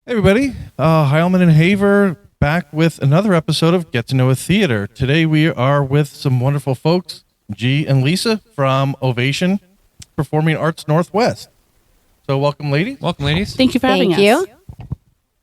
Hey everybody, Heilman and Haver back with another episode of Get to Know a Theater. Today we are with some wonderful folks, G and Lisa from Ovation Performing Arts Northwest. So welcome, ladies. Welcome, ladies. Thank you for having us. Thank you.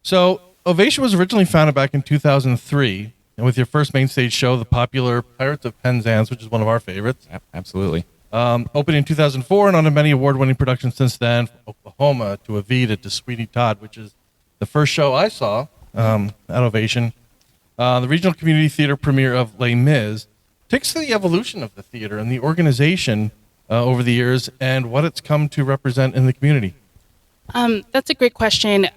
So Ovation was originally founded back in 2003, and with your first main stage show, the popular Pirates of Penzance, which is one of our favorites. Absolutely. Opened in 2004 and on many award-winning productions since then, from Oklahoma to Evita to Sweeney Todd, which is the first show I saw at Ovation. The regional community theater premiere of Les Mis takes to the evolution of the theater and the organization over the years and what it's come to represent in the community. That's a great question.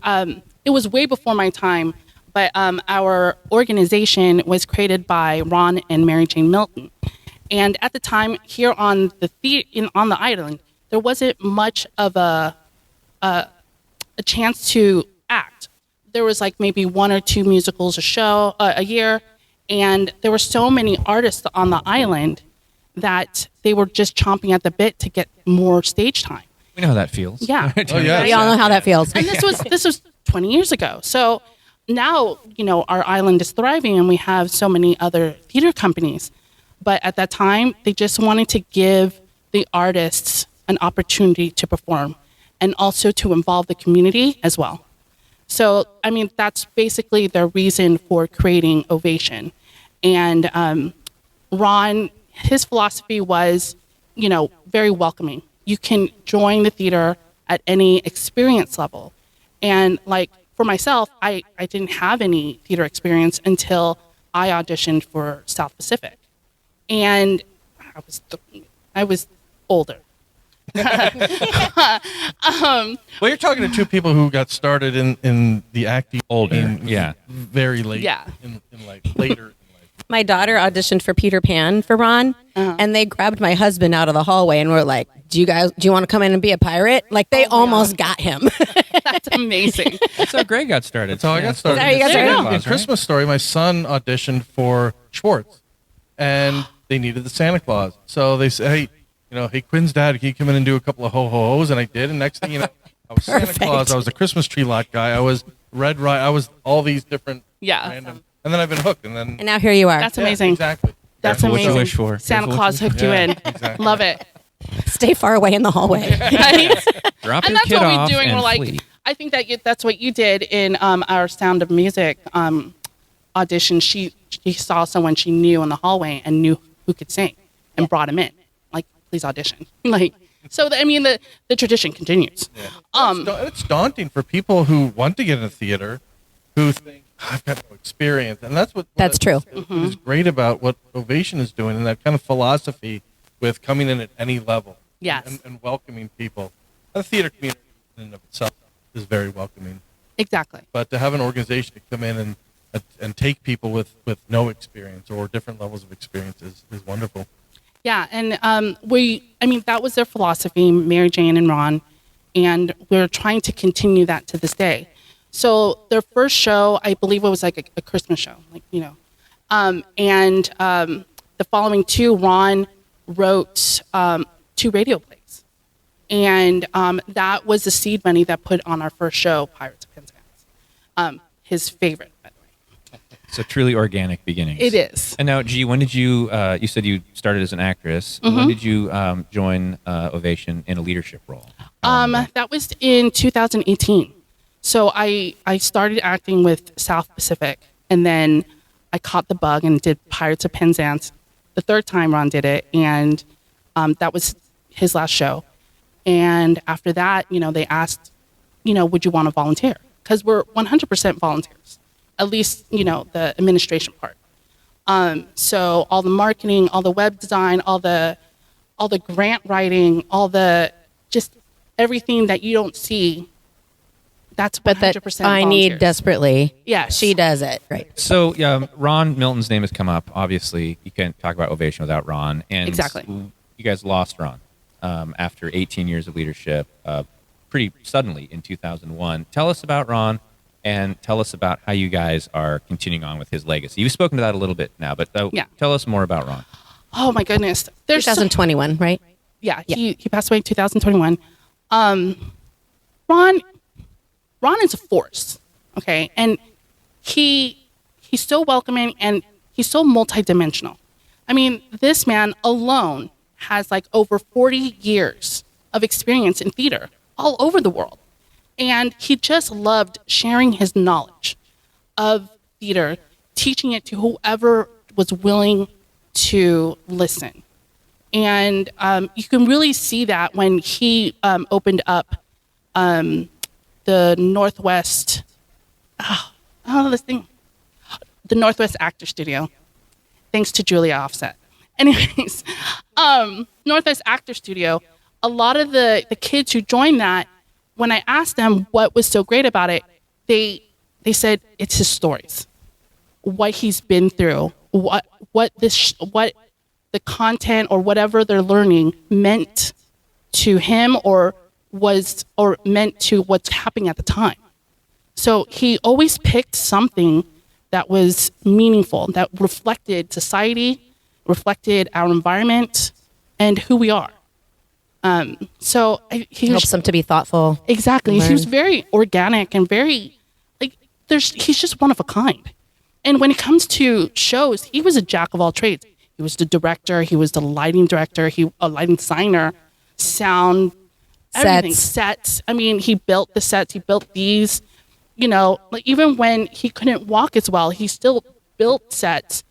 It was way before my time, but our organization was created by Ron and Mary Jane Milton. And at the time, here on on the island, there wasn't much of a chance to act. There was like maybe one or two musicals a year, and there were so many artists on the island that they were just chomping at the bit to get more stage time. We know how that feels. Yeah. Oh, yeah. We all know how that feels. And this was 20 years ago. So now, our island is thriving and we have so many other theater companies. But at that time, they just wanted to give the artists an opportunity to perform and also to involve the community as well. So, that's basically the reason for creating Ovation. And Ron, his philosophy was, very welcoming. You can join the theater at any experience level. And like for myself, I didn't have any theater experience until I auditioned for South Pacific. And I was older. Well, you're talking to two people who got started in the acting Older, yeah. very late, Yeah. in later in life. My daughter auditioned for Peter Pan for Ron, and they grabbed my husband out of the hallway and were like, do you want to come in and be a pirate? Like, they almost got him. That's amazing. That's how Greg got started. That's how I got started. That's how you got There you started? go. In Christmas Story, my son auditioned for Schwartz, and they needed the Santa Claus. So they said, hey, Quinn's dad, can you come in and do a couple of ho-ho-hos? And I did, and next thing you know, I was Santa Perfect. Claus, I was a Christmas tree lot guy, I was Red Right, I was all these different random, and then I've been hooked, and then... And now here you are. That's amazing. Exactly. That's Careful what you amazing. wish for. Santa Careful Claus what hooked you in. Exactly. Love it. Stay far away in the hallway. Right? Drop And your that's kid what off we're doing. and We're like, flee. I think that's what you did in our Sound of Music audition. She saw someone she knew in the hallway and knew who could sing and brought him in. Like, please audition. The tradition continues. It's daunting for people who want to get into theater, who think, I've got no experience. And that's true. What is great about what Ovation is doing, and that kind of philosophy with coming in at any level. Yes. And welcoming people. The theater community in and of itself is very welcoming. Exactly. But to have an organization to come in and take people with no experience or different levels of experience is wonderful. Yeah, and that was their philosophy, Mary Jane and Ron, and we're trying to continue that to this day. So their first show, I believe it was like a Christmas show, and the following two, Ron wrote 2 radio plays, and that was the seed money that put on our first show, Pirates of Penzance. His favorite, by the way. So truly organic beginnings. It is. And now, G, when did you, you said you started as an actress. When did you join Ovation in a leadership role? That was in 2018. So I started acting with South Pacific, and then I caught the bug and did Pirates of Penzance the third time Ron did it, and that was his last show. And after that, they asked, would you want to volunteer? Because we're 100% volunteers, at least, the administration part. So all the marketing, all the web design, all the grant writing, just everything that you don't see, that's 100% But that I need volunteers. desperately. Yes. She does it. Right. So Ron Milton's name has come up. Obviously, you can't talk about Ovation without Ron. And Exactly. You guys lost Ron after 18 years of leadership pretty suddenly in 2001. Tell us about Ron and tell us about how you guys are continuing on with his legacy. You've spoken to that a little bit now, but tell us more about Ron. Oh, my goodness. There's 2021, right? Yeah, he passed away in 2021. Ron is a force. Okay. And he's so welcoming and he's so multidimensional. I mean, this man alone has like over 40 years of experience in theater all over the world. And he just loved sharing his knowledge of theater, teaching it to whoever was willing to listen. And you can really see that when he opened up the Northwest, the Northwest Actor Studio, thanks to Julia Offset. Anyways, Northwest Actor Studio, a lot of the kids who joined that, when I asked them what was so great about it, they said it's his stories, what he's been through, what the content or whatever they're learning meant to him or meant to what's happening at the time. So he always picked something that was meaningful, that reflected society, reflected our environment, and who we are. He Helps them to be thoughtful. Exactly. He was very organic and very he's just one of a kind. And when it comes to shows, he was a jack of all trades. He was the director, he was the lighting director, a lighting designer, sound, everything, sets. I mean, he built the sets, he built these, even when he couldn't walk as well, he still built sets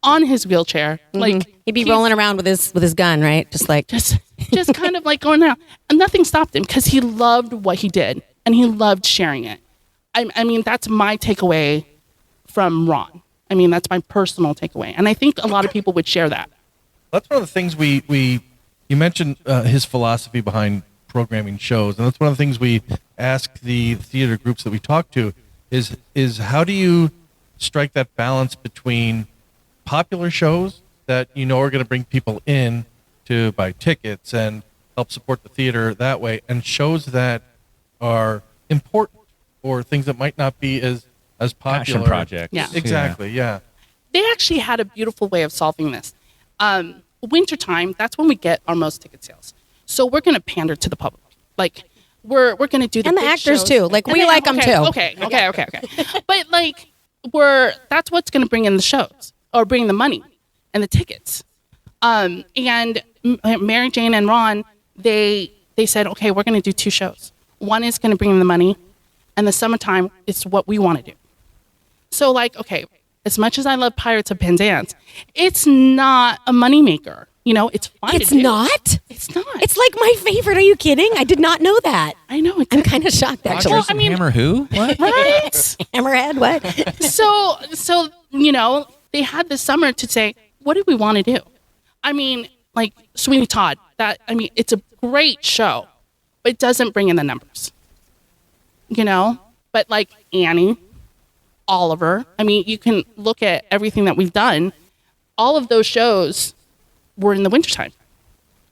on his wheelchair. Mm-hmm. He'd be rolling around with his gun, right? Just kind of like going around, and nothing stopped him because he loved what he did and he loved sharing it. I mean, that's my takeaway from Ron. I mean, that's my personal takeaway, and I think a lot of people would share that. That's one of the things you mentioned his philosophy behind programming shows, and that's one of the things we ask the theater groups that we talk to is how do you strike that balance between popular shows that are going to bring people in to buy tickets and help support the theater that way, and shows that are important or things that might not be as popular. Passion projects. Yeah. Exactly, yeah. They actually had a beautiful way of solving this. Wintertime, that's when we get our most ticket sales. So we're going to pander to the public. Like, we're going to do the And the big actors shows. too. Like, we like them too. Okay. But that's what's going to bring in the shows or bring the money and the tickets. And Mary Jane and Ron, they said, okay, we're going to do 2 shows. One is going to bring in the money, and the summertime is what we want to do. So as much as I love Pirates of Penzance, it's not a moneymaker. It's fun It's to do. not? It's not. It's like my favorite. Are you kidding? I did not know that. I know. I'm kind of shocked, actually. Rodgers and Hammer who? What? Right? Hammerhead, what? So they had this summer to say, what do we want to do? I mean, Sweeney Todd, it's a great show, but it doesn't bring in the numbers. But Annie, Oliver, you can look at everything that we've done. All of those shows were in the wintertime.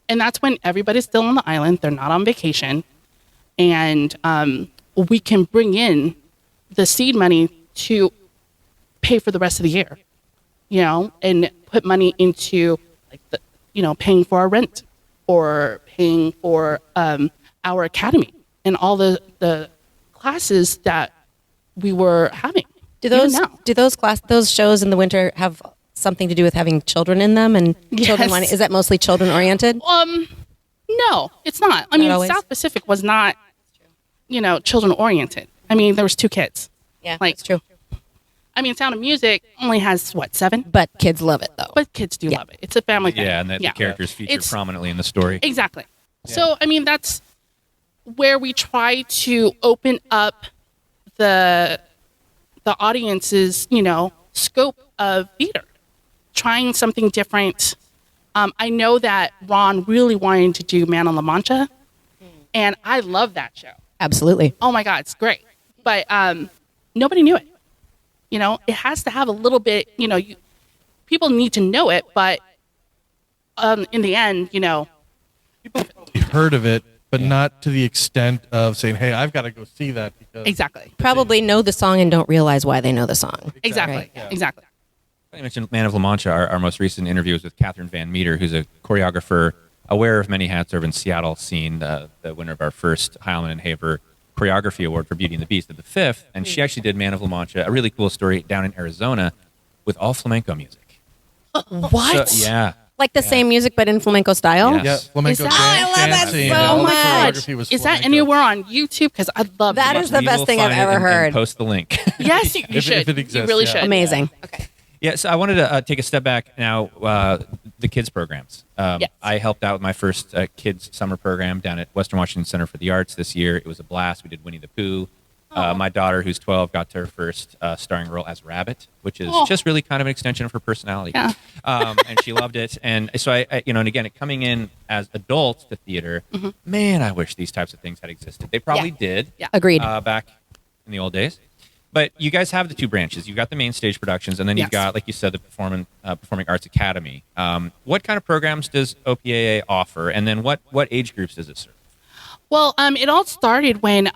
And that's when everybody's still on the island. They're not on vacation. And we can bring in the seed money to pay for the rest of the year, and put money into paying for our rent or paying for our academy and all the classes that we were having. Do those shows in the winter have something to do with having children in them and children Yes. is that mostly children oriented? No, it's not. always? South Pacific was not, children oriented. There was 2 kids. Yeah, that's true. Sound of Music only has 7? But kids love it though. But kids do love it. It's a family thing. Yeah, and the characters feature prominently in the story. Exactly. So, that's where we try to open up the audience's, scope of theater, trying something different. I know that Ron really wanted to do Man on La Mancha, and I love that show. Absolutely. Oh my God, it's great. But nobody knew it. It has to have a little bit, people need to know it, but in the end, People have probably heard of it, but not to the extent of saying, hey, I've got to go see that. Because exactly. Probably know the song and don't realize why they know the song. Exactly. Right. Yeah. Exactly. I mentioned Man of La Mancha. Our most recent interview was with Catherine Van Meter, who's a choreographer, aware of many hats over in Seattle scene, the winner of our first Heilman and Haver choreography award for Beauty and the Beast at the 5th, and she actually did Man of La Mancha, a really cool story down in Arizona with all flamenco music. What? So, yeah. Like the same music, but in flamenco style? Yeah. Yeah, flamenco that- dance, I love that dancing, so and all the much. choreography was Is that flamenco. anywhere on YouTube? Because I'd love That to is watch the We best will thing I've find it ever and heard. post the link. Yes, you If should. it exists, you really yeah. should. Amazing. Okay. Yeah, so I wanted to take a step back now. The kids programs. Yes. I helped out with my first kids summer program down at Western Washington Center for the Arts this year. It was a blast. We did Winnie the Pooh. My daughter, who's 12, got to her first starring role as Rabbit, which is just really kind of an extension of her personality. Yeah. And she loved it. And so I and again, coming in as adults to theater, man, I wish these types of things had existed. They probably did. Yeah. Agreed. Back in the old days. But you guys have the two branches. You've got the main stage productions, and then you've Yes. got, like you said, the Performing Arts Academy. What kind of programs does OPAA offer, and then what age groups does it serve? Well, it all started when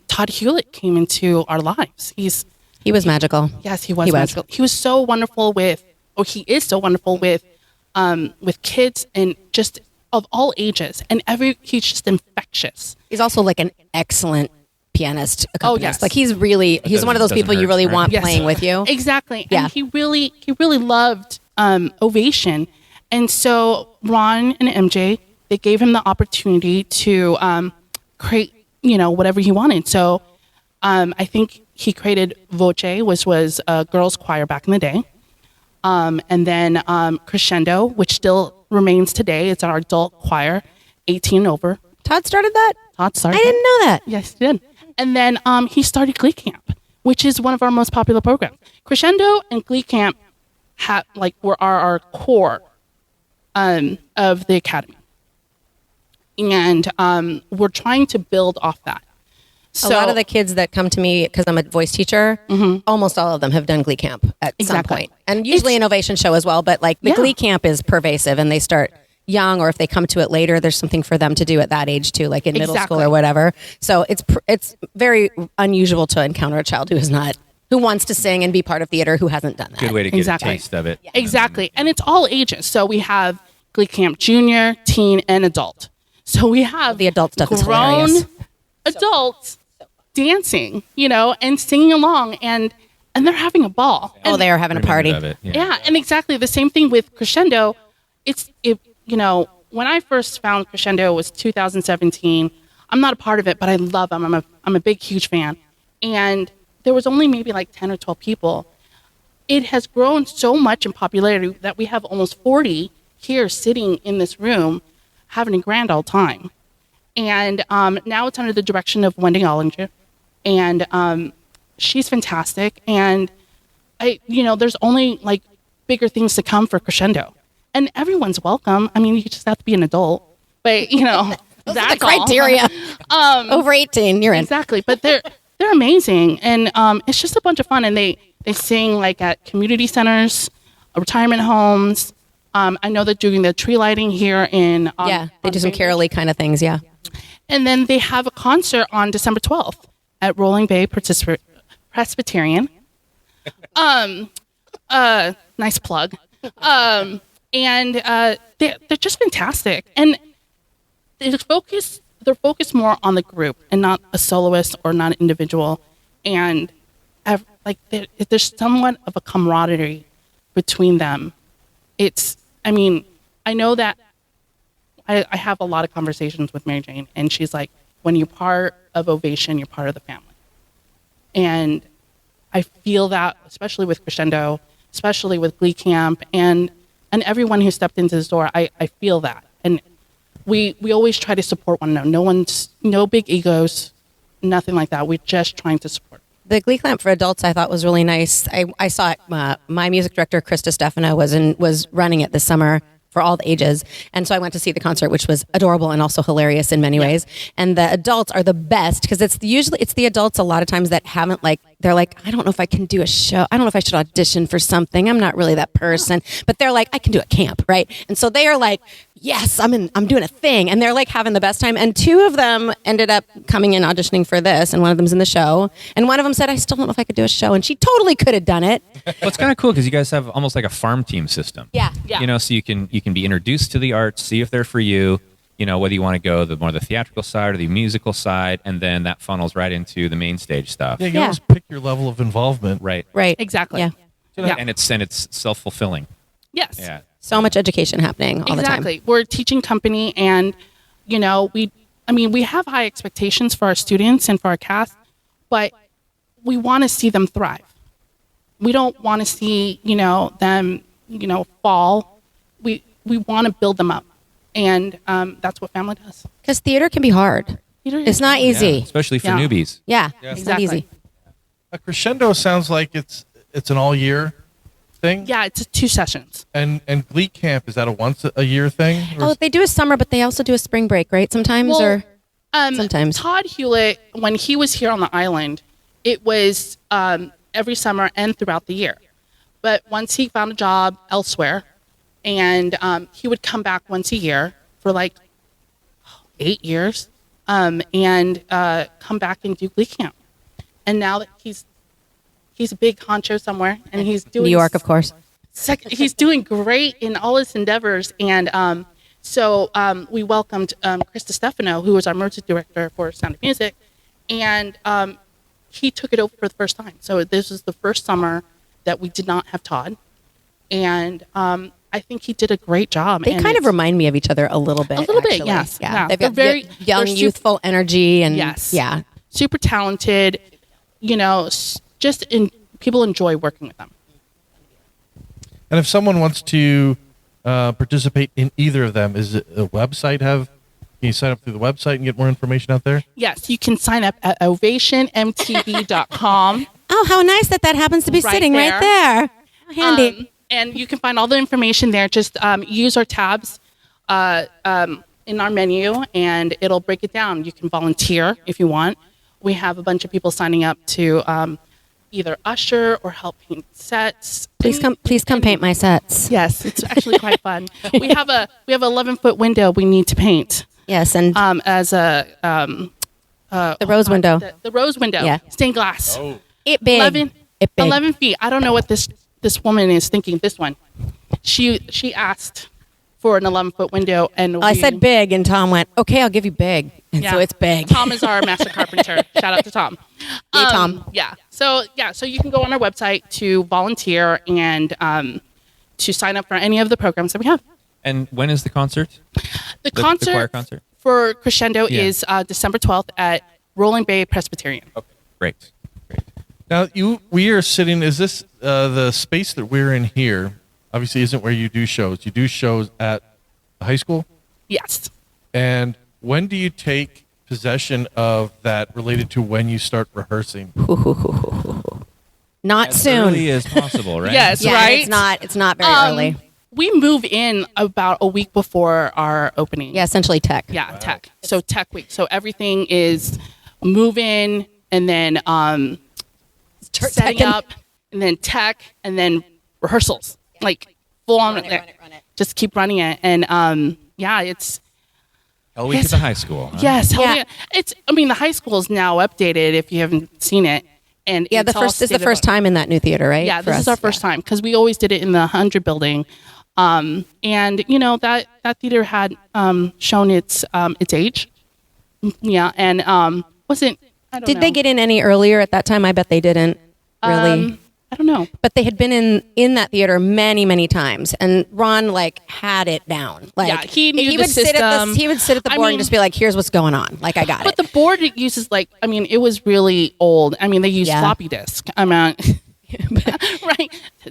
Todd Hewlett came into our lives. He was magical. Yes, he was He was. magical. He was so wonderful he is so wonderful with kids and just of all ages, and he's just infectious. He's also like an excellent pianist, accompanist. yes. Like he's one of those doesn't people you hurt, really right? want Yes. playing with you. Exactly. Yeah. And he really loved Ovation. And so Ron and MJ, they gave him the opportunity to create, whatever he wanted. So I think he created Voce, which was a girls' choir back in the day. And then Crescendo, which still remains today. It's our adult choir, 18 and over. Todd started that? Todd started I didn't know that. Yes, he did. And then he started Glee Camp, which is one of our most popular programs. Crescendo and Glee Camp are our core of the academy, and we're trying to build off that. So a lot of the kids that come to me, because I'm a voice teacher, almost all of them have done Glee Camp at some Exactly. point. And usually an Ovation show as well, but like the Yeah. Glee Camp is pervasive and they start young, or if they come to it later, there's something for them to do at that age too, like in middle school Exactly. or whatever. So it's very unusual to encounter a child who wants to sing and be part of theater who hasn't done that. Good way to get Exactly. a taste of it. Exactly. And it's all ages. So we have Glee Camp Junior, Teen, and Adult. So we have The adult stuff is grown hilarious. adults dancing, and singing along, and they're having a ball. Oh, And- they are having a party. Of it. Yeah, and exactly the same thing with Crescendo. When I first found Crescendo, it was 2017. I'm not a part of it, but I love them. I'm a big, huge fan. And there was only maybe like 10 or 12 people. It has grown so much in popularity that we have almost 40 here sitting in this room having a grand old time. And now it's under the direction of Wendy Ollinger. And she's fantastic. And there's only like bigger things to come for Crescendo. And everyone's welcome. I mean, you just have to be an adult. But, that's the criteria. Over 18, you're in. Exactly. But they're amazing. And it's just a bunch of fun. And they sing like at community centers, retirement homes. I know they're doing the tree lighting here in Yeah, they do some Bainbridge. caroly kind of things, yeah. And then they have a concert on December 12th at Rolling Bay Presbyterian. Nice plug. And they're just fantastic. And they're focused more on the group and not a soloist or not an individual. And there's somewhat of a camaraderie between them. I know that I have a lot of conversations with Mary Jane, and she's like, when you're part of Ovation, you're part of the family. And I feel that, especially with Crescendo, especially with Glee Camp, and everyone who stepped into this door, I feel that. And we always try to support one another. No big egos, nothing like that. We're just trying to support. The Glee Camp for adults I thought was really nice. I saw it. My music director, Krista Stefano, was running it this summer for all the ages. And so I went to see the concert, which was adorable and also hilarious in many ways. And the adults are the best because it's the adults a lot of times that haven't they're like, I don't know if I can do a show. I don't know if I should audition for something. I'm not really that person. But they're like, I can do a camp, right? And so they are like, yes, I'm doing a thing. And they're like having the best time. And two of them ended up coming in auditioning for this. And one of them's in the show. And one of them said, I still don't know if I could do a show. And she totally could have done it. Well, it's kind of cool because you guys have almost like a farm team system. Yeah. Yeah. So you can be introduced to the arts, see if they're for you, whether you want to go the more the theatrical side or the musical side, and then that funnels right into the main stage stuff. Yeah, you always pick your level of involvement. Right. Right. Exactly. Yeah. Yeah. And it's self-fulfilling. Yes. Yeah. So much education happening all the time. Exactly. We're a teaching company, and we have high expectations for our students and for our cast, but we want to see them thrive. We don't want to see them fall. We want to build them up, and that's what family does. Because theater can be hard. Theater It's is not hard. easy. Yeah, especially for Yeah. newbies. Yeah. Yeah. It's not Exactly. easy. A crescendo sounds like it's an all year thing. Yeah, it's 2 sessions. And Glee Camp, is that a once a year thing? Or Oh, they do a summer, but they also do a spring break, right? Sometimes or sometimes. Todd Hewlett, when he was here on the island, it was every summer and throughout the year. But once he found a job elsewhere, and he would come back once a year for like 8 years, and come back and do Glee Camp. And now that he's a big honcho somewhere, and he's doing New York, of course. he's doing great in all his endeavors, and so we welcomed Krista Stefano, who was our music director for Sound of Music, and he took it over for the first time. So this is the first summer that we did not have Todd, and I think he did a great job. They and kind of it's- remand me of each other a little bit. A little bit, actually. yes. Yeah. Yeah. They've They're got very- young, they're youthful energy, and Yes. yeah. super talented. People enjoy working with them. And if someone wants to participate in either of them, is it a website can you sign up through the website and get more information out there? Yes, you can sign up at ovationmtv.com. Oh, how nice that happens to be Right sitting there. right there. Handy. And you can find all the information there. Just use our tabs in our menu, and it'll break it down. You can volunteer if you want. We have a bunch of people signing up to either usher or help paint sets. Please come paint my sets. Yes, it's actually quite fun. We have a 11-foot window we need to paint Yes, and as a the rose window. the rose window, Yeah. stained glass. It big. 11, It big. 11 feet. I don't know what this woman is thinking. This one, she asked for an 11-foot window, and I said big, and Tom went, "Okay, I'll give you big." And Yeah. so it's big. Tom is our master carpenter. Shout out to Tom. Hey, Tom. Yeah. So you can go on our website to volunteer and to sign up for any of the programs that we have. And when is the concert? The choir concert? for Crescendo Yeah. is December 12th at Rolling Bay Presbyterian. Okay, great. Now we are sitting. Is this the space that we're in here? Obviously, isn't where you do shows. You do shows at the high school. Yes. And when do you take possession of that related to when you start rehearsing? Not As soon. early as possible, right? Yes. Yeah, right? It's not very early. We move in about a week before our opening. Yeah, essentially tech. Yeah, tech. So tech week. So everything is move in, and then Start setting teching. up, and then tech, and then rehearsals. Like full on. Run it. Just keep running it, and it's Hell Week at the high school. Huh? yes. Yeah. Yeah. The high school is now updated. If you haven't seen it, and Yeah, it's all this is the state of- first time in that new theater, right? Yeah, for this is us? our first time because we always did it in the 100 building, and that theater had shown its age. Yeah, and wasn't. I don't Did know. they get in any earlier at that time? I bet they didn't really. I don't know. But they had been in that theater many, many times, and Ron had it down. Like Yeah, he knew the would sit at system. he would sit at the I board mean- and just be like, "Here's what's going on." Like I got But it. the board it uses it was really old. They used Yeah. floppy disk. Right?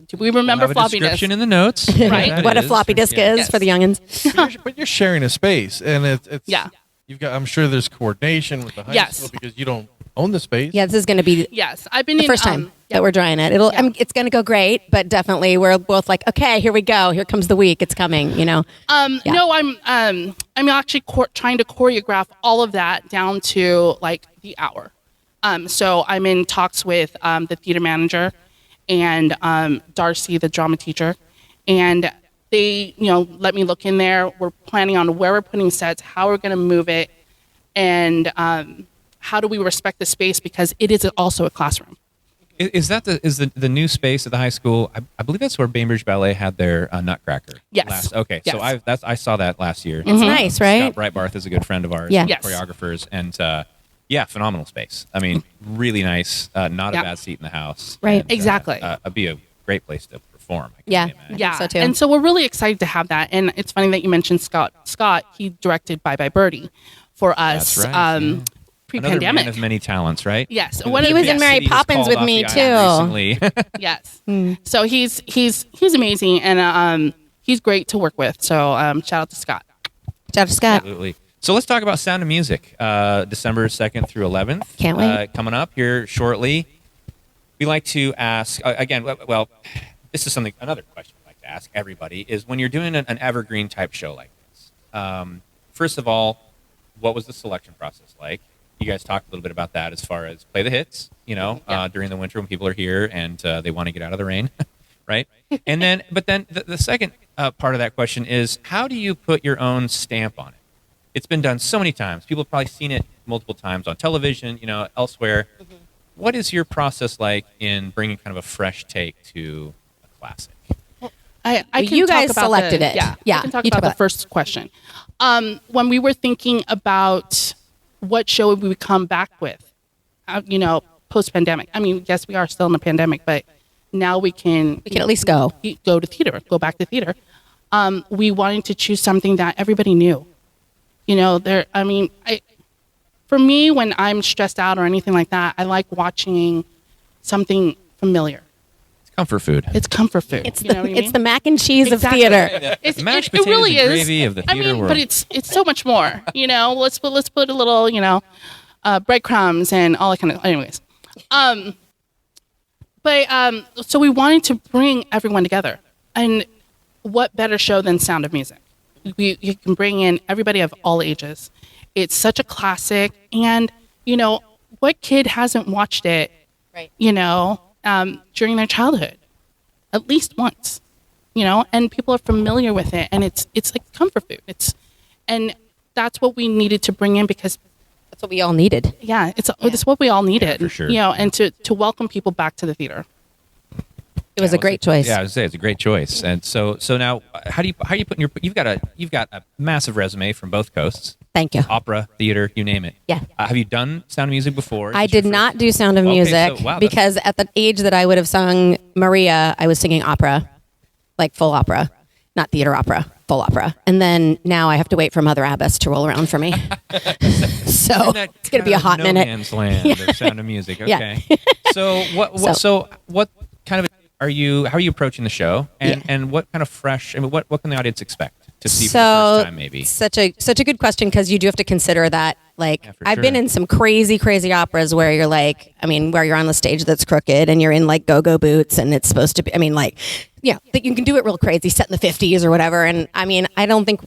Do we remember We'll have a floppy disk? description in the notes. Right. That What a is. floppy disk Yeah. is Yes. for the youngins. But you're sharing a space, and it's Yeah. You've got. I'm sure there's coordination with the high Yes. school because you don't own the space. Yeah, this is going to be Yes, I've been the in first time that we're trying it. It's going to go great, but definitely we're both like, okay, here we go. Here comes the week. It's coming. Yeah. No, I'm actually trying to choreograph all of that down to the hour. So I'm in talks with the theater manager and Darcy, the drama teacher, and they let me look in there. We're planning on where we're putting sets, how we're going to move it, and how do we respect the space because it is also a classroom. Is that the new space at the high school? I believe that's where Bainbridge Ballet had their Nutcracker. Yes. Okay. Yes. So I saw that last year. It's nice, right? Scott Breitbarth is a good friend of ours. Yeah. One of Yes. the choreographers, and yeah, phenomenal space. I mean, really nice. Not a Yeah. bad seat in the house. Right. And, Exactly. It'd be a great place to perform. I can Yeah. only imagine. Yeah, so too. and so we're really excited to have that. And it's funny that you mentioned Scott. Scott, he directed Bye Bye Birdie for us That's right, yeah. Another pre-pandemic. man of many talents, right? Yes, Who- what He a- was in yes, Mary City was Poppins called with off me, the island too. recently. yes. So he's amazing, and he's great to work with. So shout out to Scott. Shout out to Scott. Absolutely. So let's talk about Sound of Music, December 2nd through 11th. Can't wait. Coming up here shortly. We like to ask, again, well, this is another question we like to ask everybody, is when you're doing an evergreen type show like this, first of all, what was the selection process like? You guys talked a little bit about that as far as play the hits, during the winter when people are here and they want to get out of the rain, right? And then, but then the second part of that question is, how do you put your own stamp on it? It's been done so many times. People have probably seen it multiple times on television, elsewhere. Mm-hmm. What is your process like in bringing kind of a fresh take to a classic? I Well, can you talk guys about selected it. Yeah, Yeah, I can talk you about talk the about it. first question. When we were thinking about what show we would come back with, post-pandemic. I mean, yes, we are still in the pandemic, but now we can at least go. go to theater, go back to theater. We wanted to choose something that everybody knew. For me, when I'm stressed out or anything like that, I like watching something familiar. It's comfort food. It's comfort food. It's you know what I mean? it's the mac and cheese Exactly. of theater. It's, Mashed it potatoes really and is. gravy of the theater world. But it's so much more. Let's put a little breadcrumbs and all that kind of. Anyways, so we wanted to bring everyone together, and what better show than Sound of Music? You can bring in everybody of all ages. It's such a classic, and what kid hasn't watched it? Right. During their childhood, at least once. And people are familiar with it, and it's like comfort food. And that's what we needed to bring in because That's what we all needed. it's what we all needed. for sure. And to welcome people back to the theater. It was a great choice. Yeah, I would say it's a great choice. And so now, how are you putting you've got a massive resume from both coasts. Thank you. Opera, theater, you name it. Yeah. Have you done Sound of Music before? Is I this your did first- not do Sound of Okay, Music so, wow, that's- because at the age that I would have sung Maria, I was singing opera, like full opera, not theater opera, full opera. And then now I have to wait for Mother Abbess to roll around for me. So Isn't that it's going to be a kind hot of minute. No man's land of Sound of Music. Okay. Yeah. So what kind of how are you approaching the show, and what kind of fresh? I mean, what can the audience expect to see for the first time? Maybe such a good question because you do have to consider that. Like Yeah, for I've been sure. in some crazy operas where you're like, where you're on the stage that's crooked and you're in like go-go boots and it's supposed to be. That you can do it real crazy, set in the 50s or whatever. And I don't think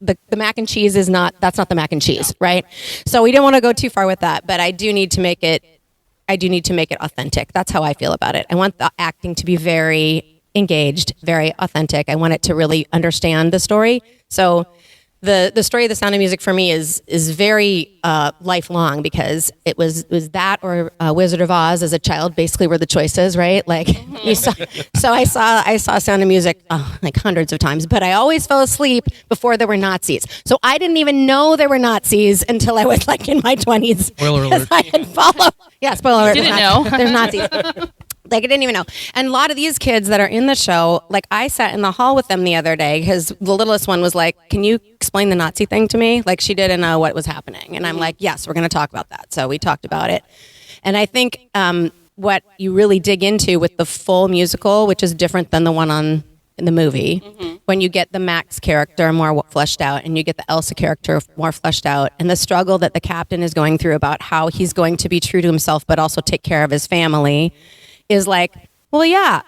the mac and cheese that's not the mac and cheese, right? So we don't want to go too far with that, but I do need to make it authentic. That's how I feel about it. I want the acting to be very engaged, very authentic. I want it to really understand the story. So the story of The Sound of Music for me is very lifelong because it was that or Wizard of Oz as a child basically were the choices, right? Like you saw. So I saw Sound of Music like hundreds of times, but I always fell asleep before there were Nazis. So I didn't even know there were Nazis until I was like in my 20s. Spoiler alert. I had followed. Yeah, spoiler alert. Didn't There's Nazis. Like I didn't even know. And a lot of these kids that are in the show, like I sat in the hall with them the other day because the littlest one was like, "Can you explain the Nazi thing to me?" Like she didn't know what was happening. And I'm like, "Yes, we're going to talk about that." So we talked about it. And I think what you really dig into with the full musical, which is different than the one in the movie, when you get the Max character more fleshed out and you get the Elsa character more fleshed out and the struggle that the captain is going through about how he's going to be true to himself but also take care of his family is like, well, yeah,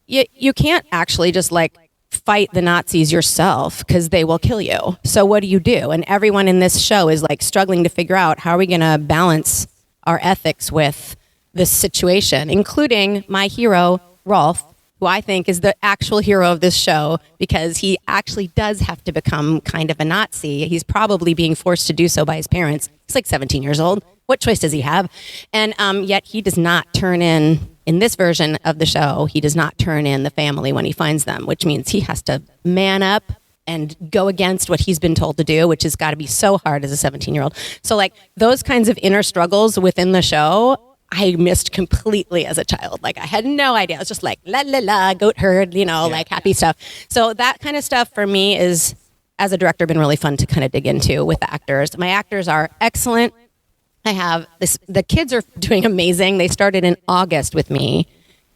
you can't actually just like fight the Nazis yourself because they will kill you. So what do you do? And everyone in this show is like struggling to figure out how are we going to balance our ethics with this situation, including my hero, Rolf, who I think is the actual hero of this show because he actually does have to become kind of a Nazi. He's probably being forced to do so by his parents. He's like 17 years old. what choice does he have? And yet he does not turn in this version of the show, he does not turn in the family when he finds them, which means he has to man up and go against what he's been told to do, which has got to be so hard as a 17-year-old. So like those kinds of inner struggles within the show, I missed completely as a child. Like I had no idea. I was just like, la, la, la, goat herd, like happy stuff. So that kind of stuff for me is, as a director, been really fun to kind of dig into with the actors. My actors are excellent. I have this, the kids are doing amazing. They started in August with me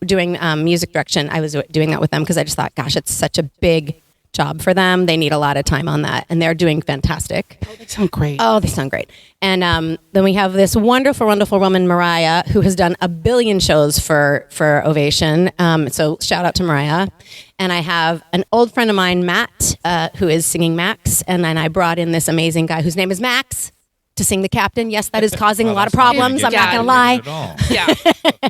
doing music direction. I was doing that with them because I just thought, gosh, it's such a big job for them. They need a lot of time on that, and they're doing fantastic. Oh, they sound great. Oh, they sound great. And then we have this wonderful, wonderful woman, Mariah, who has done a billion shows for Ovation. So shout out to Mariah. And I have an old friend of mine, Matt, who is singing Max. And then I brought in this amazing guy whose name is Max to sing the captain. Yes, that is causing a lot of problems. I'm not going to lie. Yeah.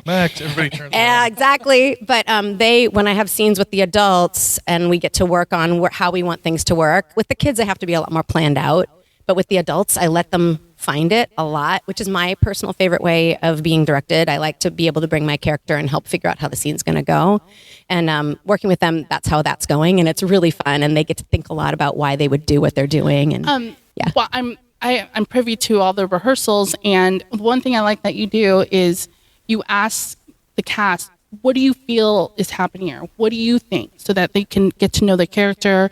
Max, everybody turns Yeah, around. exactly. But when I have scenes with the adults and we get to work on how we want things to work, with the kids, I have to be a lot more planned out. But with the adults, I let them find it a lot, which is my personal favorite way of being directed. I like to be able to bring my character and help figure out how the scene's going to go. And working with them, that's how that's going. And it's really fun. And they get to think a lot about why they would do what they're doing. And yeah. Well, I'm privy to all the rehearsals, and one thing I like that you do is you ask the cast, what do you feel is happening here? What do you think? So that they can get to know the character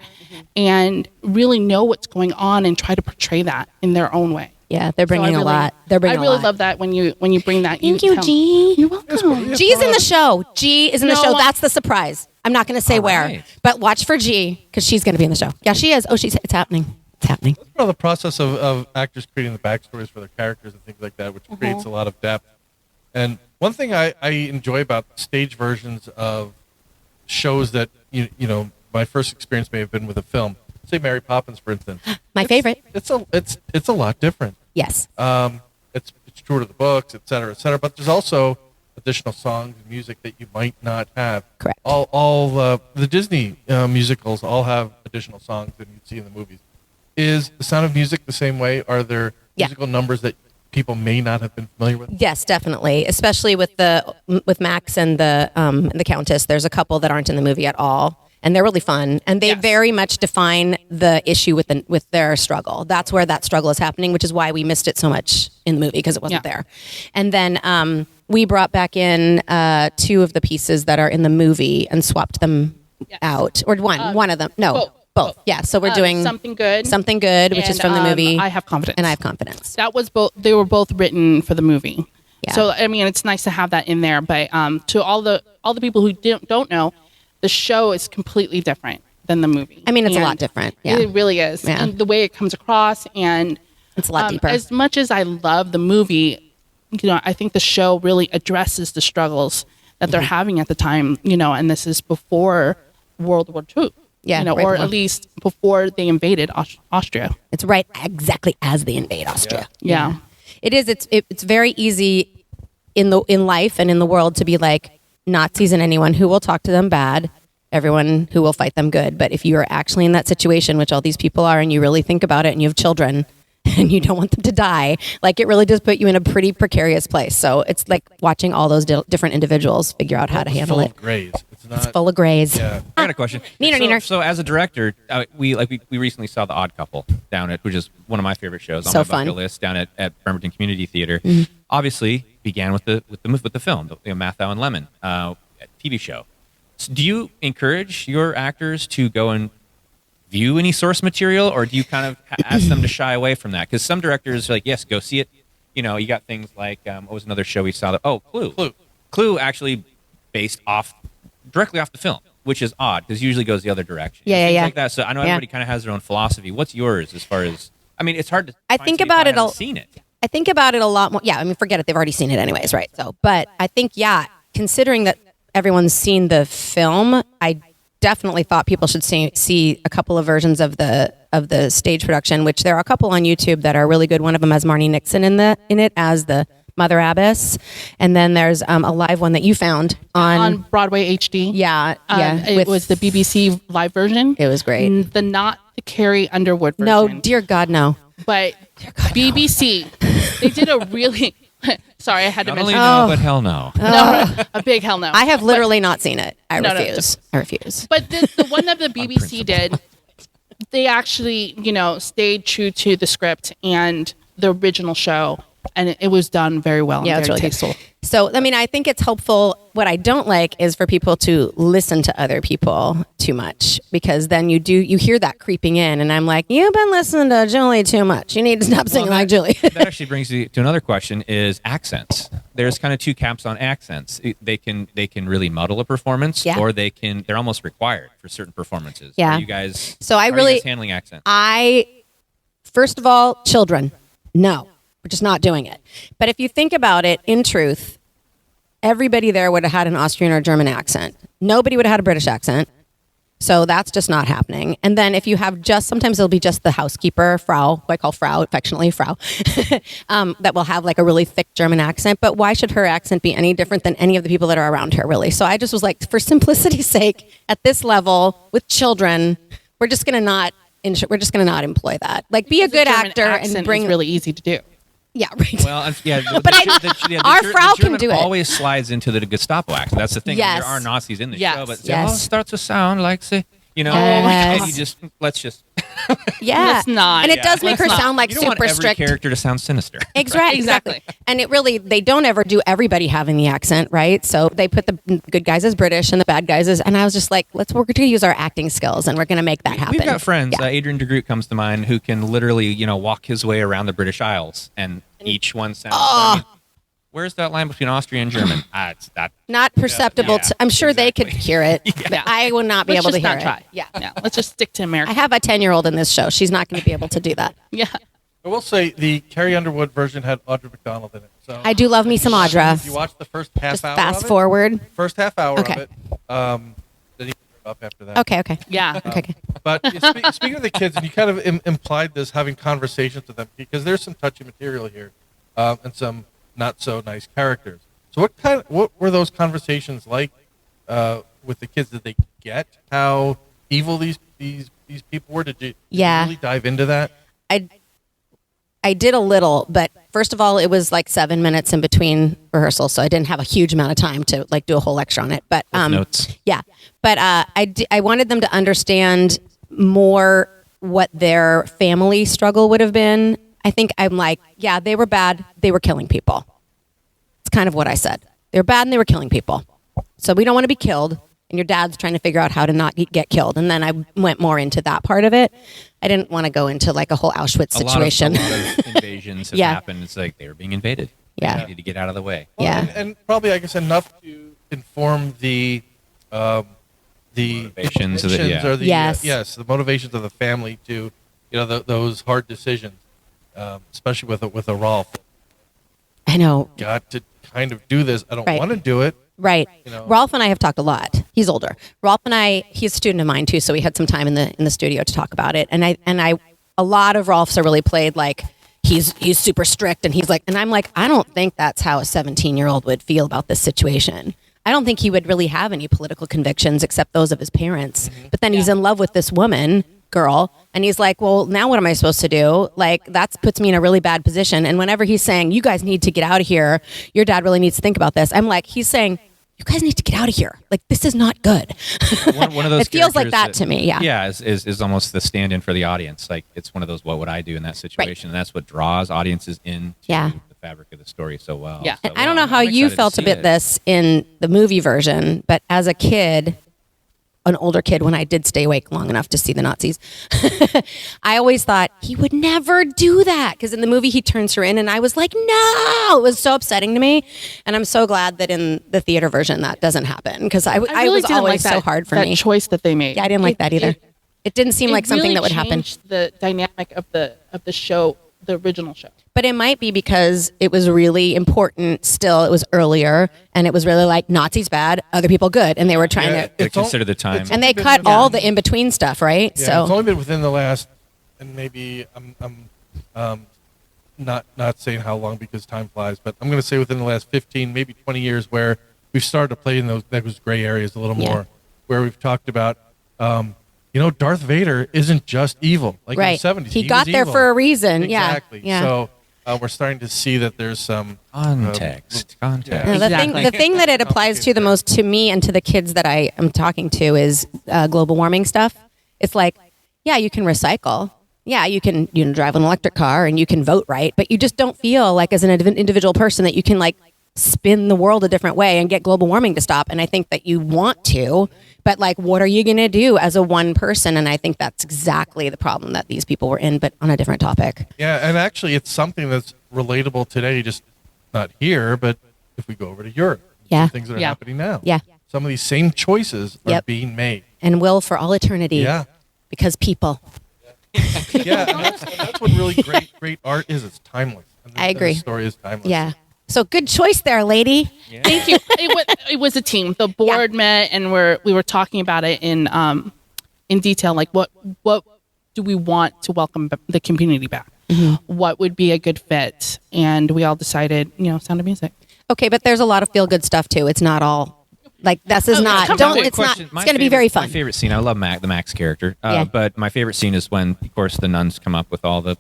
and really know what's going on and try to portray that in their own way. Yeah, they're bringing So a lot. They're bringing I really a lot. love that when you bring that. Thank you, G. You're welcome. G's in the show. G is in the No, show. I- That's the surprise. I'm not going to say All where, right. but watch for G because she's going to be in the show. Yeah, she is. Oh, it's happening. It's happening. Part of the process of actors creating the backstories for their characters and things like that, which creates a lot of depth. And one thing I enjoy about stage versions of shows that my first experience may have been with a film, say Mary Poppins, for instance. My favorite. It's a lot different. Yes. It's true to the books, et cetera, et cetera. But there's also additional songs and music that you might not have. Correct. All the Disney musicals all have additional songs that you'd see in the movies. Is The Sound of Music the same way? Are there musical numbers that people may not have been familiar with? Yes, definitely. Especially with Max and the Countess. There's a couple that aren't in the movie at all, and they're really fun. And they very much define the issue with their struggle. That's where that struggle is happening, which is why we missed it so much in the movie because it wasn't there. And then we brought back in two of the pieces that are in the movie and swapped them out, or one of them. No. Both. Yeah. So we're doing Something Good, which is from the movie. I Have Confidence. And I Have Confidence. That was both. They were both written for the movie. Yeah. So I mean, it's nice to have that in there. But to all the people who don't know, the show is completely different than the movie. I mean, it's a And lot different. Yeah. It really is. Yeah. And the way it comes across, and It's a lot deeper. As much as I love the movie, I think the show really addresses the struggles that they're having at the time. And this is before World War II. Yeah, right or before. at least before they invaded Austria. It's right exactly as they invade Austria. Yeah. It is. It's very easy in life and in the world to be like Nazis and anyone who will talk to them bad, everyone who will fight them good. But if you are actually in that situation, which all these people are, and you really think about it, and you have children, and you don't want them to die, like it really does put you in a pretty precarious place. So it's like watching all those different individuals figure out how to handle full it. of grays. It's not. It's full of grays. Yeah. I got a question. Neener. So as a director, we recently saw The Odd Couple down at, which is one of my favorite shows on So my fun. bucket list, down at Bremerton Community Theater. Obviously, began with the film, the Mathau and Lemon TV show. So do you encourage your actors to go and view any source material, or do you kind of ask them to shy away from that? Because some directors are like, yes, go see it. You got things like what was another show we saw? Clue. Clue actually based directly off the film, which is odd because usually goes the other direction. Yeah. Things like that. So I know everybody kind of has their own philosophy. What's yours as far as? I mean, it's hard to. I find think somebody about who it hasn't seen it. I think about it a lot more. Yeah, I mean, forget it. They've already seen it anyways, right? So, but I think, considering that everyone's seen the film, I definitely thought people should see a couple of versions of the stage production, which there are a couple on YouTube that are really good. One of them has Marnie Nixon in it as the Mother Abbess, and then there's a live one that you found On Broadway HD. Yeah. It was the BBC live version. It was great. The not the Carrie Underwood version. No, dear God, no. But BBC, they did a really. Sorry, I had to Not only mention. no, but hell no. No, a big hell no. I have literally not seen it. I No, no, refuse. I refuse. But the one that the BBC did, they actually, stayed true to the script and the original show, and it was done very well. Yeah, and it's very really tasteful. good. So, I mean, I think it's helpful. What I don't like is for people to listen to other people too much, because then you hear that creeping in, and I'm like, you've been listening to Julie too much. You need to stop singing like Julie. That actually brings you to another question: is accents. There's kind of two camps on accents. They can really muddle a performance, Yeah. or they're almost required for certain performances. Yeah. Are you guys? So how are you guys handling accents? First of all, children, no, we're just not doing it. But if you think about it, in truth, everybody there would have had an Austrian or German accent. Nobody would have had a British accent. So that's just not happening. And then if you have sometimes it'll be just the housekeeper, Frau, who I call Frau, affectionately Frau, that will have like a really thick German accent. But why should her accent be any different than any of the people that are around her, really? So I just was like, for simplicity's sake, at this level with children, we're just going to not employ that. Like, be a good German actor and accent bring is really easy to do. Yeah, right. Well, yeah, But our Frau can German do it. always slides into the Gestapo accent. That's the thing. Yes. There are Nazis in the Yes. show, but Yes. it starts to sound like, Yes. and let's just. Yeah. Let's not. And it does make Let's her not. sound like You don't want super every strict. character to sound sinister. Exactly. Exactly. And they don't ever do everybody having the accent, right? So they put the good guys as British and the bad guys as, and I was just like, we're going to use our acting skills and we're going to make that happen. We've got friends. Yeah. Adrian DeGroot comes to mind, who can literally, walk his way around the British Isles, and each one sounds. I mean, where's that line between Austrian and German? It's that. Not perceptible. Yeah, I'm sure they could exactly. hear it. Yeah. I will not be Let's able to just hear not it. try. Yeah. Let's just stick to I America. have a 10-year-old in this show. She's not going to be able to do that. Yeah. I will say the Carrie Underwood version had Audra McDonald in it. So I do love me some Audra. if you watch the first half Just hour fast of it, forward. first half hour Okay. of it, then you can turn up after that. Okay. Yeah. Okay. But speaking of the kids, and you kind of implied this, having conversations with them, because there's some touchy material here, and some not so nice characters. So what were those conversations like with the kids? Did they get how evil these people were? Did you really dive into that? I did a little, but first of all, it was like 7 minutes in between rehearsals, so I didn't have a huge amount of time to like do a whole lecture on it. But Notes. yeah. But I wanted them to understand more what their family struggle would have been. I think I'm like, yeah, they were bad. They were killing people. It's kind of what I said. They were bad and they were killing people. So we don't want to be killed. And your dad's trying to figure out how to not get killed. And then I went more into that part of it. I didn't want to go into like a whole Auschwitz situation. A lot of invasions have Yeah. happened. It's like they were being invaded. Yeah. They needed to get out of the way. Well, Yeah. and probably, I guess, enough to inform the Motivations of the- implications yeah. or the Yes. the motivations of the family to those hard decisions, especially with a Rolf. I know. Got to kind of do this. I don't Right. want to do it. Right. You know. Rolf and I have talked a lot. He's older. Rolf and he's a student of mine too, so we had some time in the studio to talk about it. And I a lot of Rolfs are really played like he's super strict and he's like, and I'm like, I don't think that's how a 17-year-old would feel about this situation. I don't think he would really have any political convictions except those of his parents. But then he's in love with this girl, and he's like, well, now what am I supposed to do? Like, that puts me in a really bad position. And whenever he's saying, you guys need to get out of here, your dad really needs to think about this, I'm like, he's saying, you guys need to get out of here. Like, this is not good. One of those It feels like characters that to me, yeah. Yeah, is almost the stand-in for the audience. Like, it's one of those, what would I do in that situation? And that's what draws audiences into Yeah. the fabric of the story so well. Yeah. So, And I don't know well, how I'm you excited to felt see about it. this in the movie version, but as a kid, an older kid, when I did stay awake long enough to see the Nazis, I always thought he would never do that. Because in the movie, he turns her in, and I was like, no! It was so upsetting to me. And I'm so glad that in the theater version, that doesn't happen. Because I really was didn't always like so hard for that me. choice that they made. Yeah, I didn't like that either. It didn't seem like something really that would happen. changed the dynamic of the show, the original show. But it might be because it was really important still. It was earlier, and it was really like Nazis bad, other people good. And they were trying to... They consider the time. And they been cut within- all the in-between stuff, right? Yeah, So it's only been within the last, and maybe I'm not saying how long because time flies, but I'm going to say within the last 15, maybe 20 years, where we've started to play in those gray areas a little Yeah. more, where we've talked about, Darth Vader isn't just evil. Like Right. in the 70s. He was got there evil. for a reason. Yeah. Exactly. Yeah. So we're starting to see that there's some Context. No, Yeah. the thing that it applies to the most to me and to the kids that I am talking to is global warming stuff. It's like, yeah, you can recycle. Yeah, you can drive an electric car and you can vote right, but you just don't feel like as an individual person that you can like spin the world a different way and get global warming to stop. And I think that you want to, but like, what are you going to do as a one person? And I think that's exactly the problem that these people were in, but on a different topic. Yeah, and actually it's something that's relatable today, just not here, but if we go over to Europe, Yeah. things that are happening now. Yeah. Some of these same choices are Yep. being made. And will for all eternity. Yeah. Because people. Yeah, and that's what really great art is. It's timeless. And I agree. The story is timeless. Yeah. So good choice there, lady. Thank you. It was a team. The board met, and we were talking about it in detail. Like, what do we want to welcome the community back? What would be a good fit? And we all decided, Sound of Music. Okay, but there's a lot of feel good stuff too. It's not all like this is not. come Don't. on. It's not. Question. It's going to be very fun. My favorite scene. I love the Max character. Yeah. But my favorite scene is when, of course, the nuns come up with all the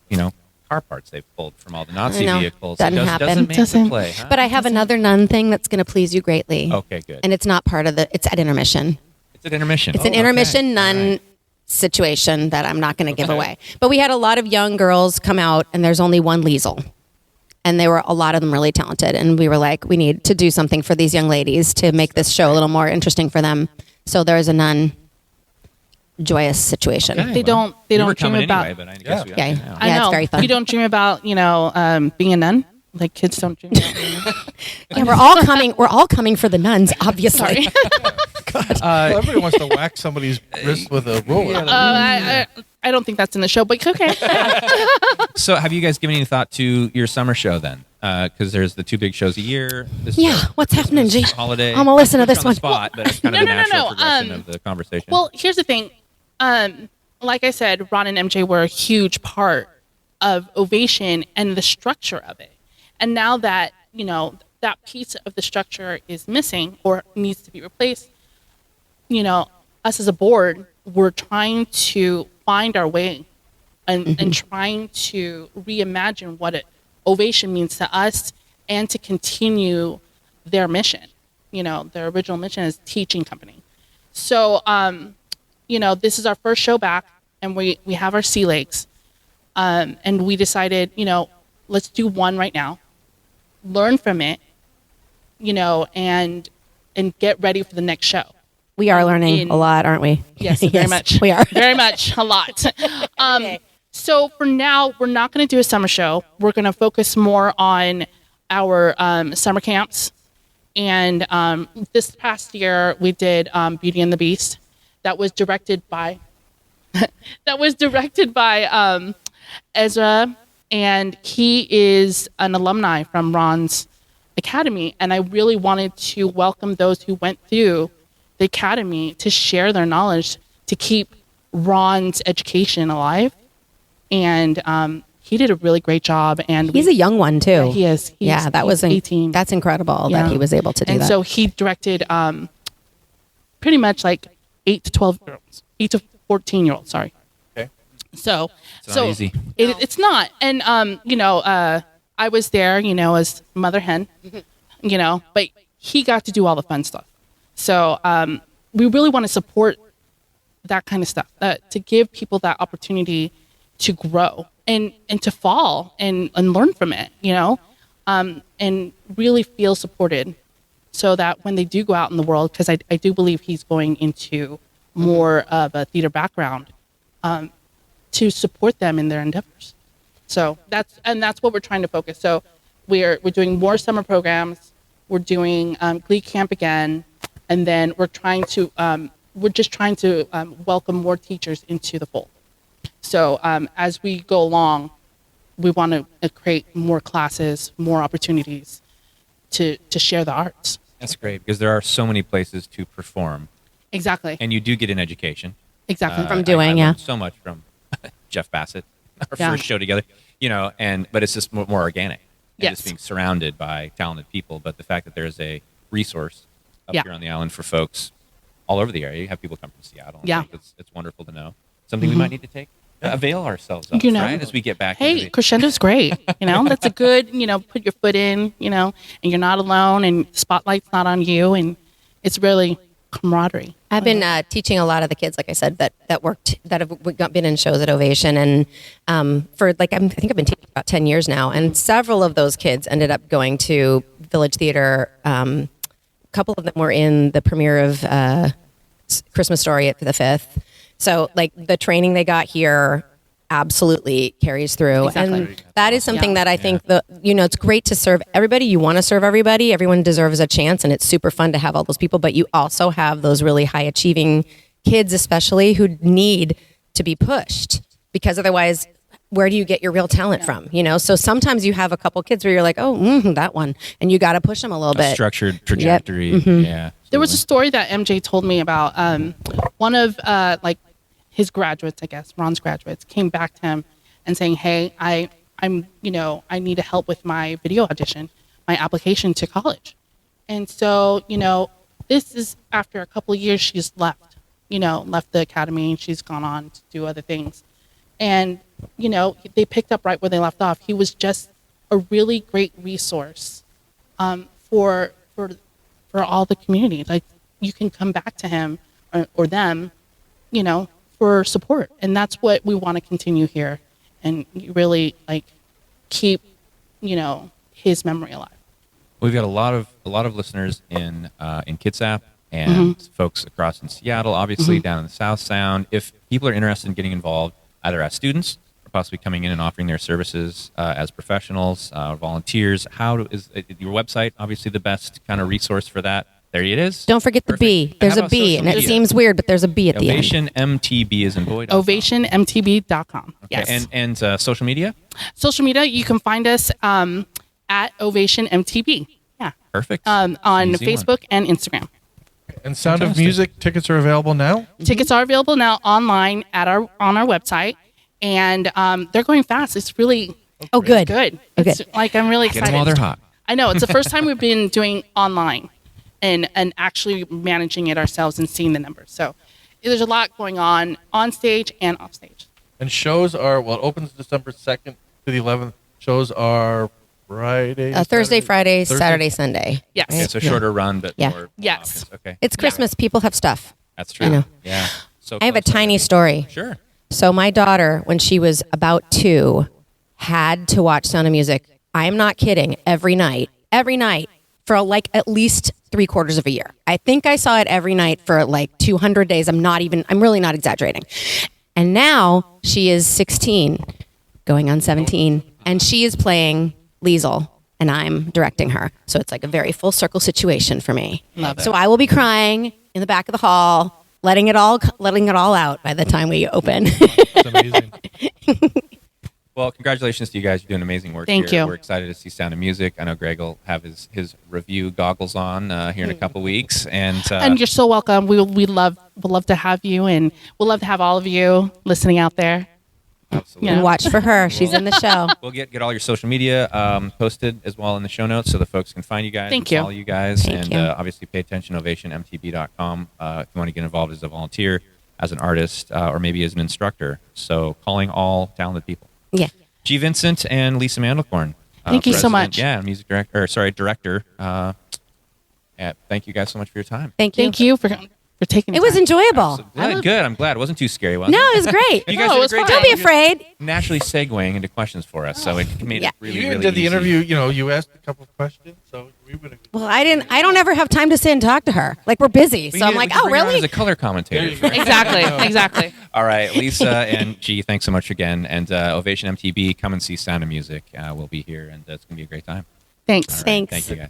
car parts they've pulled from all the Nazi I know. vehicles. Doesn't happen. Doesn't make Doesn't. the play. Huh? But I have another nun thing that's going to please you greatly. Okay, good. And it's not part of the. It's at intermission. It's an intermission. It's an intermission nun situation that I'm not going to give away. But we had a lot of young girls come out, and there's only one Liesel. And they were a lot of them really talented. And we were like, we need to do something for these young ladies to make this show a little more interesting for them. So there's a nun joyous situation. Okay, They don't we were dream coming about. anyway, but I guess we Yeah. have to now. I Yeah, know. it's very fun. You don't dream about, being a nun. Like kids don't dream about being a nun. Yeah, we're all coming. We're all coming for the nuns, obviously. Sorry. Well, everybody wants to whack somebody's wrist with a ruler. I don't think that's in the show, but okay. So, have you guys given any thought to your summer show then? Because there's the 2 big shows a year. This Yeah, what's happening, G? Holiday. I'm gonna listen to Put you this on one. the spot, but it's kind of No, the no, no, natural no. progression of the conversation. Well, here's the thing. Like I said, Ron and MJ were a huge part of Ovation and the structure of it. And now that, that piece of the structure is missing or needs to be replaced, us as a board, we're trying to find our way and trying to reimagine what Ovation means to us and to continue their mission. Their original mission is teaching company. So, this is our first show back, and we have our sea legs. And we decided, let's do one right now, learn from it, and get ready for the next show. We are learning a lot, aren't we? Yes, very much. We are. Very much, a lot. So for now, we're not going to do a summer show. We're going to focus more on our summer camps. And this past year, we did Beauty and the Beast. That was directed by Ezra, and he is an alumni from Ron's academy. And I really wanted to welcome those who went through the academy to share their knowledge to keep Ron's education alive. And he did a really great job. And He's a young one too. he is. He's 18. That's incredible Yeah. that he was able to do And that. so he directed pretty much like 8 to 12-year-olds, 8 to 14-year-olds. Sorry. Okay. So It's not easy. It's not. And I was there, as mother hen, but he got to do all the fun stuff. So we really want to support that kind of stuff, to give people that opportunity to grow and to fall and learn from it, and really feel supported, so that when they do go out in the world, because I do believe he's going into more of a theater background, to support them in their endeavors. So that's what we're trying to focus. So we're doing more summer programs. We're doing Glee Camp again, and then we're just trying to welcome more teachers into the fold. So as we go along, we want to create more classes, more opportunities to share the arts. That's great, because there are so many places to perform, Exactly. and you do get an education. Exactly. From doing, I learned yeah. so much from Jeff Bassett, our Yeah. first show together, but it's just more organic. And Yes. just being surrounded by talented people. But the fact that there's a resource up Yeah. here on the island for folks all over the area. You have people come from Seattle. Yeah. It's wonderful to know. Something we might need to take avail ourselves of, You know. right? As we get back. Hey, into the, crescendo's great. That's a good, put your foot in, and you're not alone, and the spotlight's not on you, and it's really camaraderie. I've been teaching a lot of the kids, like I said, that have been in shows at Ovation, and for I think I've been teaching about 10 years now, and several of those kids ended up going to Village Theater. A couple of them were in the premiere of Christmas Story at the 5th. So the training they got here absolutely carries through. Exactly. And that is something Yeah. that I think it's great to serve everybody. You want to serve everybody. Everyone deserves a chance, and it's super fun to have all those people, but you also have those really high achieving kids, especially, who need to be pushed, because otherwise, where do you get your real talent from? So sometimes you have a couple kids where you're like, oh, that one, and you got to push them a little bit. structured trajectory. Yeah. There was a story that MJ told me about. One of his graduates, I guess, Ron's graduates, came back to him and saying, "Hey, I need help with my video audition, my application to college." And so, this is after a couple of years she's left the academy, and she's gone on to do other things. And, they picked up right where they left off. He was just a really great resource for all the community. You can come back to him or them, for support. And that's what we want to continue here, and really keep, his memory alive. We've got a lot of listeners in Kitsap and folks across in Seattle, obviously down in the South Sound. If people are interested in getting involved, either as students or possibly coming in and offering their services as professionals, volunteers, is your website obviously the best kind of resource for that? There it is. Don't forget the Perfect. B. There's How a about B, social and it media? seems weird, but there's a B at the end. Ovation MTB is in Boyd. OvationMTB.com. Okay. Yes. And social media? Social media, you can find us at Ovation MTB. Yeah. Perfect. On Easy one. Facebook and Instagram. And Sound of Fantastic. Music tickets are available now. Tickets are available now online on our website, and they're going fast. It's really Oh, good. good. Okay. It's I'm really Get excited. them while they're hot. I know, it's the first time we've been doing online and actually managing it ourselves and seeing the numbers. So there's a lot going on stage and off stage. And shows are, it opens December 2nd to the 11th. Shows are Friday, Thursday, Friday, Thursday? Saturday, Sunday. Yes. Okay, so shorter run, but Yeah. more. Yes. obvious. Okay. It's Christmas. People have stuff. That's I true. know. Yeah. So I have a close tiny already. story. Sure. So my daughter, when she was about 2, had to watch Sound of Music. I am not kidding. Every night for at least 3/4 of a year. I think I saw it every night for 200 days. I'm really not exaggerating. And now she is 16, going on 17, and she is playing Liesel, and I'm directing her. So it's a very full circle situation for me. Love it. So I will be crying in the back of the hall, letting it all out by the time we open. It's amazing. Well, congratulations to you guys. You're doing amazing work Thank here. you. We're excited to see Sound of Music. I know Greg will have his review goggles on here in a couple weeks. And And you're so welcome. We'll love to have you, and we'll love to have all of you listening out there. absolutely. Yeah. And watch for her. She's in the show. We'll get all your social media posted as well in the show notes so the folks can find you guys Thank and you. follow you guys. Thank and you. Obviously pay attention to ovationmtb.com if you want to get involved as a volunteer, as an artist, or maybe as an instructor. So calling all talented people. Yeah. G. Vincent and Lisa Mandelkorn. Thank you so president- much. Yeah, director. Thank you guys so much for your time. Thank you. Thank you for taking the It was time. enjoyable. Good. I'm glad. It wasn't too scary, was No, it? it was great. You guys No, did it a was great fine. job. Don't be You're just afraid. Naturally segueing into questions for us, so it made Yeah. it really, You really even did the easy. interview. You asked a couple of questions, so we would have. Well, I don't ever have time to sit and talk to her. We're busy. We So I'm need- like, we can oh, bring her on really? As a color commentator. Exactly. All right, Lisa and G, thanks so much again. And Ovation MTB, come and see Sound of Music. We'll be here, and it's going to be a great time. Thanks. All right, Thanks. Thank you, guys.